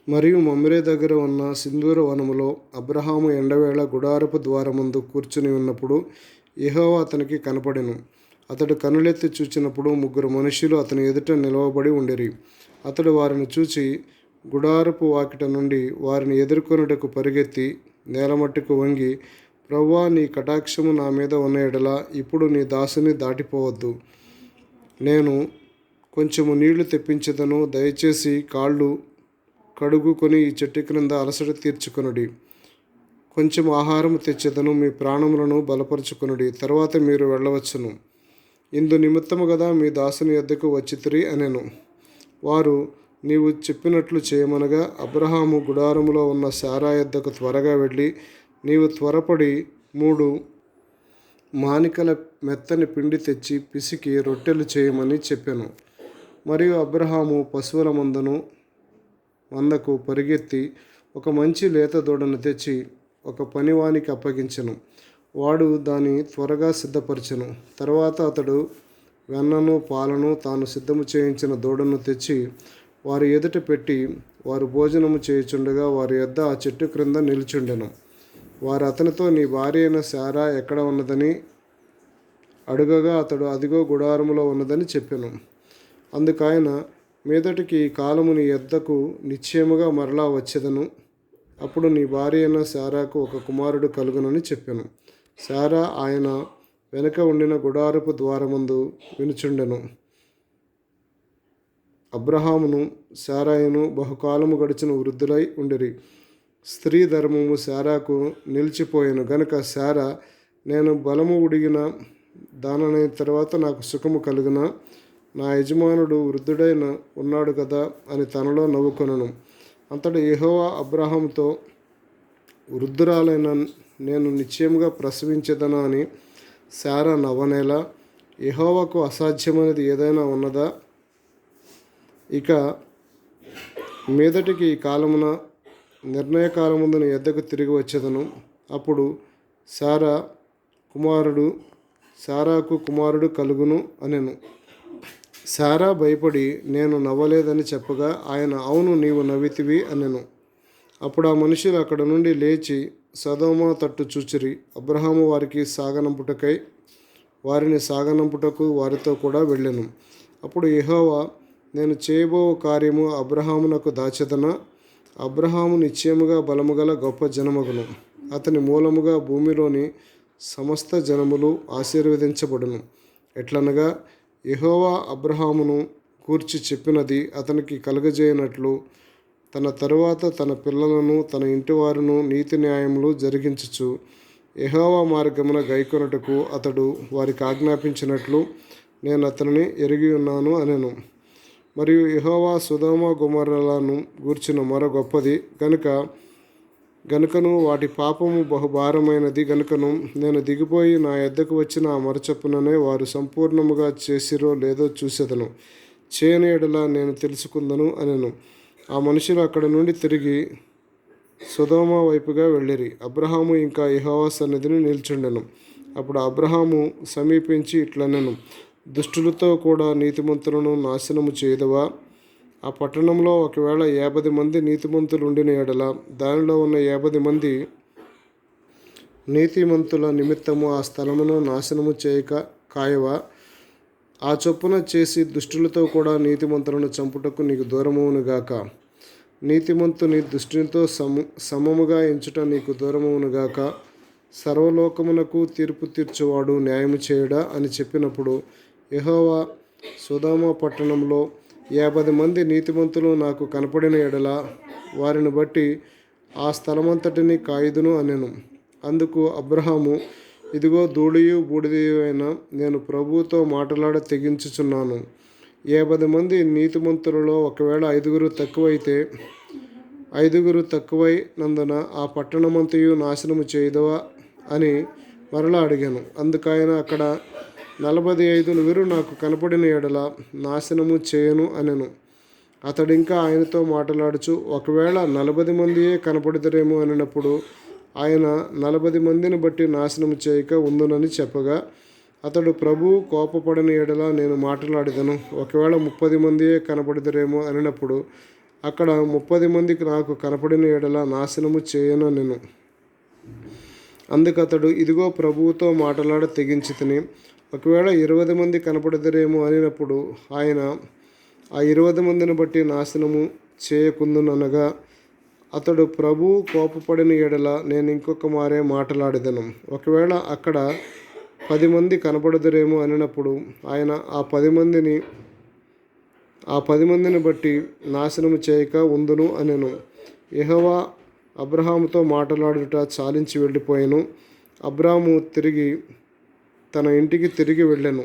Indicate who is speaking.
Speaker 1: మరియు మమ్రే దగ్గర ఉన్న సింధూర వనములో అబ్రహాము ఎండవేళ గుడారపు ద్వారమందు కూర్చుని ఉన్నప్పుడు యెహోవా అతనికి కనపడెను. అతడు కనులెత్తి చూచినప్పుడు 3 మనుష్యులు అతని ఎదుట నిలవబడి ఉండిరి. అతడు వారిని చూచి గుడారపు వాకిట నుండి వారిని ఎదుర్కొనుటకు పరిగెత్తి నేలమట్టుకు వంగి, ప్రభువా, నీ కటాక్షము నా మీద ఉన్న ఎడల ఇప్పుడు నీ దాసుని దాటిపోవద్దు. నేను కొంచెము నీళ్లు తెప్పించెదను, దయచేసి కాళ్ళు కడుగుకొని ఈ చెట్టు క్రింద అలసట తీర్చుకొనుడి. కొంచెం ఆహారము తెచ్చెదను, మీ ప్రాణములను బలపరుచుకొనుడి, తర్వాత మీరు వెళ్ళవచ్చును. ఇందు నిమిత్తము గదా మీ దాసుని యొద్దకు వచ్చితిరి అనెను. వారు, నీవు చెప్పినట్లు చేయమనగా అబ్రహాము గుడారములో ఉన్న శారా యొద్దకు త్వరగా వెళ్ళి, నీవు త్వరపడి 3 మానికల మెత్తని పిండి తెచ్చి పిసికి రొట్టెలు చేయమని చెప్పెను. మరియు అబ్రహాము పశువుల మందకు పరిగెత్తి ఒక మంచి లేత దూడను తెచ్చి ఒక పనివానికి అప్పగించెను. వాడు దాన్ని త్వరగా సిద్ధపరచెను. తర్వాత అతడు వెన్నను పాలను తాను సిద్ధము చేయించిన దూడను తెచ్చి వారి ఎదుట పెట్టి, వారు భోజనము చేయుచుండగా వారి యొద్ద ఆ చెట్టు క్రింద నిలుచుండెను. వారు అతనితో, నీ భార్య అయిన శారా ఎక్కడ ఉన్నదని అడుగగా అతడు, అదిగో గుడారములో ఉన్నదని చెప్పెను. అందుకాయన, మీదటికి ఈ కాలము నీ యొద్దకు నిశ్చయముగా మరలా వచ్చెదను. అప్పుడు నీ భార్య అయిన శారాకు ఒక కుమారుడు కలుగునని చెప్పెను. శారా ఆయన వెనుక ఉండిన గుడారపు ద్వారమందు వినుచుండెను. అబ్రహామును శారాయును బహుకాలము గడిచిన వృద్ధులై ఉండిరి. స్త్రీ ధర్మము శారాకు నిలిచిపోయెను గనుక శారా, నేను బలము ఉడిగిన దాననైన తర్వాత నాకు సుఖము కలుగున, నా యజమానుడు వృద్ధుడైన ఉన్నాడు కదా అని తనలో నవ్వుకొనెను. అంతటా యెహోవా అబ్రహాముతో, వృద్ధురాలైన నేను నిశ్చయముగా ప్రసవించెదనా అని శారా నవ్వనేలా? యెహోవాకు అసాధ్యమైనది ఏదైనా ఉన్నదా? ఇక మీదటికి ఈ కాలమున నిర్ణయకాలముందు నీ యొద్దకు తిరిగి వచ్చేదను. అప్పుడు శారాకు కుమారుడు కలుగును అనెను. శారా భయపడి, నేను నవ్వలేదని చెప్పగా ఆయన, అవును, నీవు నవ్వితివి అనెను. అప్పుడు ఆ మనుషులు అక్కడ నుండి లేచి సొదొమ తట్టు చూచిరి. అబ్రహాము వారిని సాగనంపుటకు వారితో కూడా వెళ్ళెను. అప్పుడు యెహోవా, నేను చేయబో కార్యము అబ్రహామునకు దాచెదనా? అబ్రహాము నిశ్చయముగా బలముగల గొప్ప జనమగును. అతని మూలముగా భూమిలోని సమస్త జనములు ఆశీర్వదించబడును. ఎట్లనగా, యెహోవా అబ్రహామును గూర్చి చెప్పినది అతనికి కలుగజేయనట్లు తన తరువాత తన పిల్లలను తన ఇంటివారును నీతి న్యాయములు జరిగించుచు యెహోవా మార్గమున గైకొనుటకు అతడు వారికి ఆజ్ఞాపించినట్లు నేను అతనిని ఎరిగి ఉన్నాను అనెను. మరియు యెహోవా సొదొమ గొమొర్రాలను గూర్చిన మొర గొప్పది గనుకను వాటి పాపము బహుభారమైనది గనుకను నేను దిగిపోయి నా యొద్దకు వచ్చిన ఆ మొర చొప్పుననే వారు సంపూర్ణముగా చేసిరో లేదో చూసెదను. చేయని ఎడల నేను తెలుసుకుందను అనెను. ఆ మనుషులు అక్కడ నుండి తిరిగి సొదొమ వైపుగా వెళ్ళిరి. అబ్రహాము ఇంకా యెహోవా సన్నిధిని నిల్చుండెను. అప్పుడు అబ్రహాము సమీపించి ఇట్లనెను, దుష్టులతో కూడా నీతిమంతులను నాశనము చేయదవా? ఆ పట్టణంలో ఒకవేళ 50 మంది నీతిమంతులు ఉండిన ఎడల దానిలో ఉన్న 50 మంది నీతిమంతుల నిమిత్తము ఆ స్థలమును నాశనము చేయక కాయవా? ఆ చొప్పున చేసి దుష్టులతో కూడా నీతిమంతులను చంపుటకు నీకు దూరమవునుగాక. నీతిమంతుని దుష్టునితో సమముగా ఎంచుట నీకు దూరమవునుగాక. సర్వలోకమునకు తీర్పు తీర్చువాడు న్యాయము చేయడా అని చెప్పినప్పుడు యెహోవా, సొదొమ పట్టణంలో 50 మంది నీతిమంతులు నాకు కనపడిన ఎడల వారిని బట్టి ఆ స్థలమంతటిని కాయుదును అనెను. అందుకు అబ్రహాము, ఇదిగో ధూళియు బూడిదయు అయిన నేను ప్రభువుతో మాటలాడ తెగించుచున్నాను. 50 మంది నీతిమంతులలో ఒకవేళ 5 తక్కువైతే 5 తక్కువైనందున ఆ పట్టణమంతయు నాశనము చేయదవా అని మరలా అడిగాను. అందుకైన అక్కడ 45 నాకు కనపడిన ఎడల నాశనము చేయను అనెను. అతడింకా ఆయనతో మాట్లాడుచు, ఒకవేళ 40 మందియే కనపడిదరేమో అనినప్పుడు ఆయన 40 మందిని బట్టి నాశనము చేయక ఉందునని చెప్పగా, అతడు, ప్రభువు కోపపడని ఎడల నేను మాట్లాడేదను, ఒకవేళ 30 మందియే కనపడిదరేమో అనినప్పుడు అక్కడ 30 మందికి నాకు కనపడిన ఎడల నాశనము చేయను నేను. అందుకతడు, ఇదిగో ప్రభువుతో మాటలాడ తెగించి తిని, ఒకవేళ 20 మంది కనపడదురేమో అనినప్పుడు ఆయన, ఆ 20 మందిని బట్టి నాశనము చేయకుందుననగా, అతడు ప్రభువు కోపపడిన ఎడల నేను ఇంకొక మారే మాటలాడెదను. ఒకవేళ అక్కడ 10 మంది కనపడదురేమో అనినప్పుడు ఆయన ఆ 10 మందిని బట్టి నాశనము చేయక ఉందును అనెను. యెహోవా అబ్రహాముతో మాటలాడుట చాలించి వెళ్ళిపోయెను. అబ్రాము తన ఇంటికి తిరిగి వెళ్ళెను.